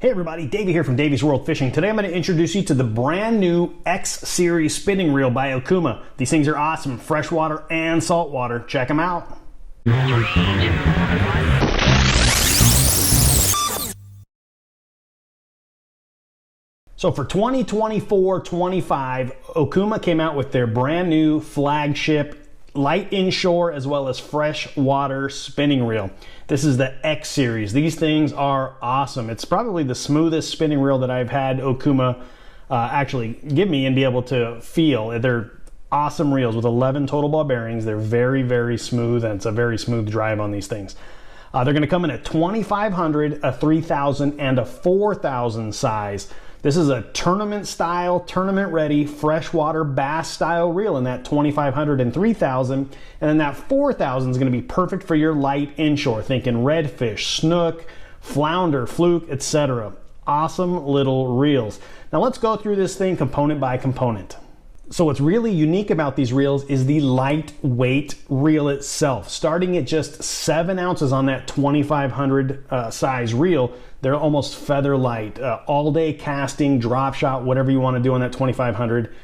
Hey everybody, Davey here from Davey's World Fishing. Today I'm going to introduce you to the brand new X-Series Spinning Reel by Okuma. These things are awesome, freshwater and saltwater. Check them out. So for 2024-25, Okuma came out with their brand new flagship light inshore as well as freshwater spinning reel. This is the X-Series. These things are awesome. It's probably the smoothest spinning reel that I've had Okuma actually give me and be able to feel. They're awesome reels with 11 total ball bearings. They're very, very smooth, and it's a very smooth drive on these things. They're going to come in a 2500, a 3000, and a 4000 size. This is a tournament style, tournament ready, freshwater bass style reel in that 2500 and 3000. And then that 4000 is going to be perfect for your light inshore, thinking redfish, snook, flounder, fluke, etc. Awesome little reels. Now let's go through this thing component by component. So what's really unique about these reels is the lightweight reel itself. Starting at just 7 ounces on that 2500 size reel, they're almost feather light. All day casting, drop shot, whatever you want to do on that 2500,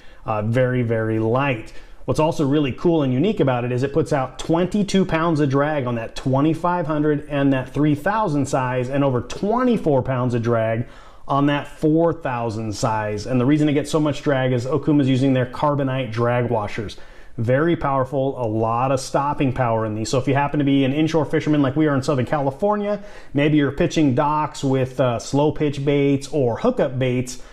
very, very light. What's also really cool and unique about it is it puts out 22 pounds of drag on that 2500 and that 3000 size, and over 24 pounds of drag on that 4000 size. And the reason it gets so much drag is Okuma's using their carbonite drag washers. Very powerful, a lot of stopping power in these. So if you happen to be an inshore fisherman like we are in Southern California, maybe you're pitching docks with slow pitch baits or hookup baits,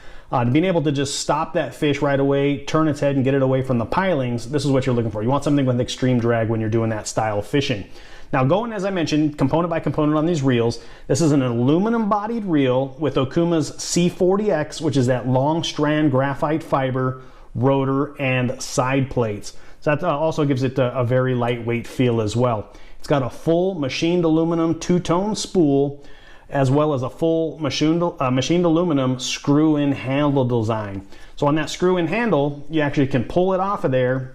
being able to just stop that fish right away, turn its head and get it away from the pilings, this is what you're looking for. You want something with extreme drag when you're doing that style of fishing. Now going, as I mentioned, component by component on these reels, this is an aluminum bodied reel with Okuma's C40X, which is that long strand graphite fiber, rotor, and side plates. So that also gives it a very lightweight feel as well. It's got a full machined aluminum two-tone spool, as well as a full machined aluminum screw-in handle design. So on that screw-in handle, you actually can pull it off of there,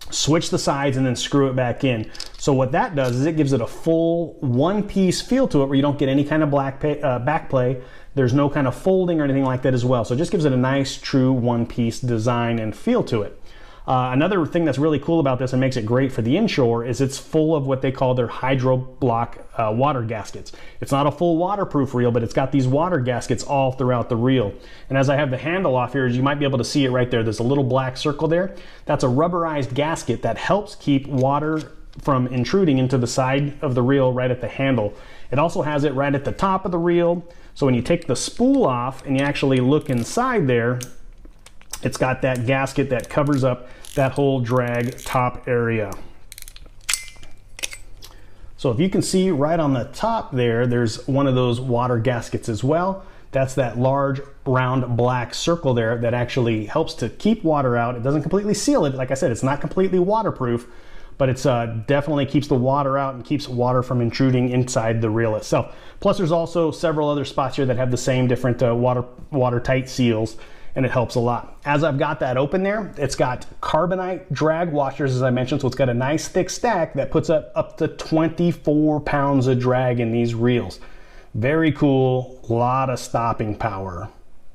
switch the sides, and then screw it back in. So what that does is it gives it a full one-piece feel to it where you don't get any kind of back play. There's no kind of folding or anything like that as well. So it just gives it a nice, true one-piece design and feel to it. Another thing that's really cool about this and makes it great for the inshore is it's full of what they call their hydro block water gaskets. It's not a full waterproof reel, but it's got these water gaskets all throughout the reel. And as I have the handle off here, you might be able to see it right there. There's a little black circle there. That's a rubberized gasket that helps keep water from intruding into the side of the reel right at the handle. It also has it right at the top of the reel. So when you take the spool off and you actually look inside there, it's got that gasket that covers up that whole drag top area. So if you can see right on the top there, there's one of those water gaskets as well. That's that large round black circle there that actually helps to keep water out. It doesn't completely seal it. Like I said, it's not completely waterproof, but it's definitely keeps the water out and keeps water from intruding inside the reel itself. Plus there's also several other spots here that have the same different watertight seals, and it helps a lot. As I've got that open there, it's got carbonite drag washers, as I mentioned, so it's got a nice thick stack that puts up to 24 pounds of drag in these reels. Very cool, a lot of stopping power.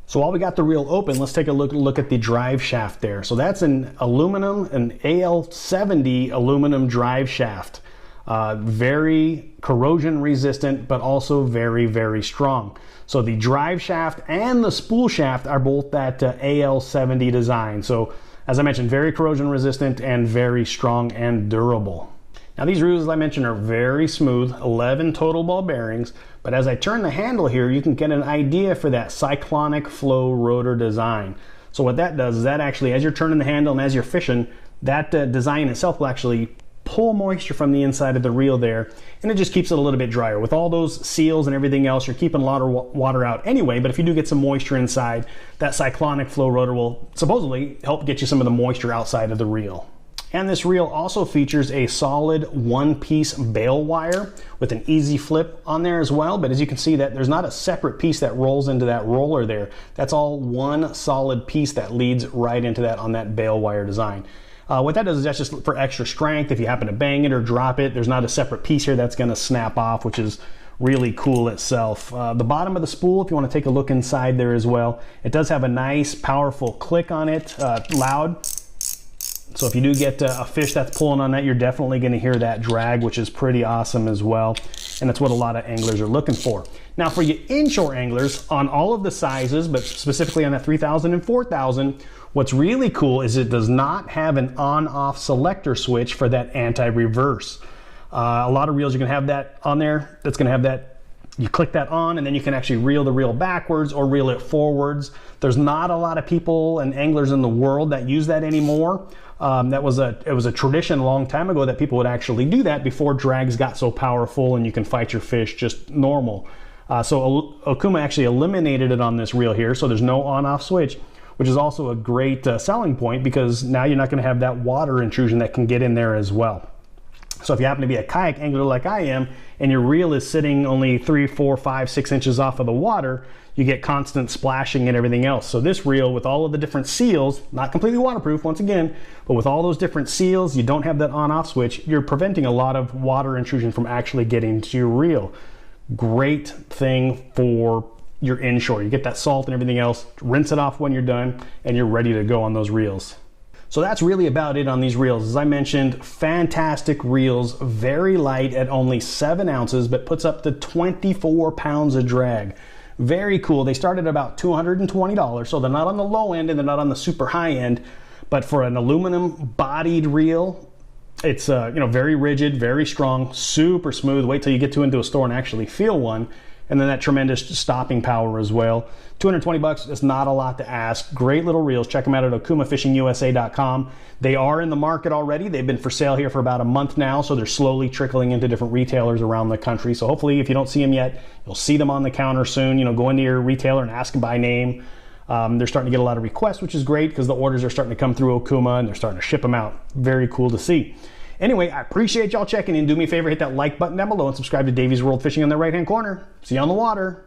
So while we got the reel open, let's take a look at the drive shaft there. So that's an aluminum, an AL70 aluminum drive shaft. Very corrosion resistant, but also very, very strong. So the drive shaft and the spool shaft are both that AL70 design. So as I mentioned, very corrosion resistant and very strong and durable. Now these reels, as I mentioned, are very smooth, 11 total ball bearings, but as I turn the handle here, you can get an idea for that cyclonic flow rotor design. So what that does is that actually, as you're turning the handle and as you're fishing, that design itself will actually pull moisture from the inside of the reel there, and it just keeps it a little bit drier. With all those seals and everything else, you're keeping a lot of water out anyway, but if you do get some moisture inside, that cyclonic flow rotor will supposedly help get you some of the moisture outside of the reel. And this reel also features a solid one-piece bail wire with an easy flip on there as well, but as you can see, that there's not a separate piece that rolls into that roller there. That's all one solid piece that leads right into that on that bail wire design. What that does is that's just for extra strength. If you happen to bang it or drop it, there's not a separate piece here that's going to snap off, which is really cool itself. The bottom of the spool, if you want to take a look inside there as well, it does have a nice powerful click on it, loud. So if you do get a fish that's pulling on that, you're definitely going to hear that drag, which is pretty awesome as well. And that's what a lot of anglers are looking for. Now for you inshore anglers, on all of the sizes, but specifically on that 3000 and 4000, what's really cool is it does not have an on-off selector switch for that anti-reverse. A lot of reels you're going to have that on there. That's going to have that. You click that on and then you can actually reel the reel backwards or reel it forwards. There's not a lot of people and anglers in the world that use that anymore. It was a tradition a long time ago that people would actually do that before drags got so powerful and you can fight your fish just normal. So Okuma actually eliminated it on this reel here, so there's no on-off switch, which is also a great selling point because now you're not going to have that water intrusion that can get in there as well. So if you happen to be a kayak angler like I am, and your reel is sitting only 3, 4, 5, 6 inches off of the water, you get constant splashing and everything else. So this reel with all of the different seals, not completely waterproof once again, but with all those different seals, you don't have that on-off switch, you're preventing a lot of water intrusion from actually getting to your reel. Great thing for your inshore. You get that salt and everything else, rinse it off when you're done, and you're ready to go on those reels. So that's really about it on these reels. As I mentioned, fantastic reels, very light at only 7 ounces, but puts up to 24 pounds of drag. Very cool. They start at about $220, so they're not on the low end and they're not on the super high end, but for an aluminum bodied reel, it's very rigid, very strong, super smooth. Wait till you get into a store and actually feel one. And then that tremendous stopping power as well. $220 is not a lot to ask. Great little reels. Check them out at okumafishingusa.com. They are in the market already. They've been for sale here for about a month now, so they're slowly trickling into different retailers around the country. So hopefully if you don't see them yet, you'll see them on the counter soon. Go into your retailer and ask them by name. They're starting to get a lot of requests, which is great because the orders are starting to come through Okuma and they're starting to ship them out. Very cool to see. Anyway, I appreciate y'all checking in. Do me a favor, hit that like button down below and subscribe to Davey's World Fishing on the right-hand corner. See you on the water.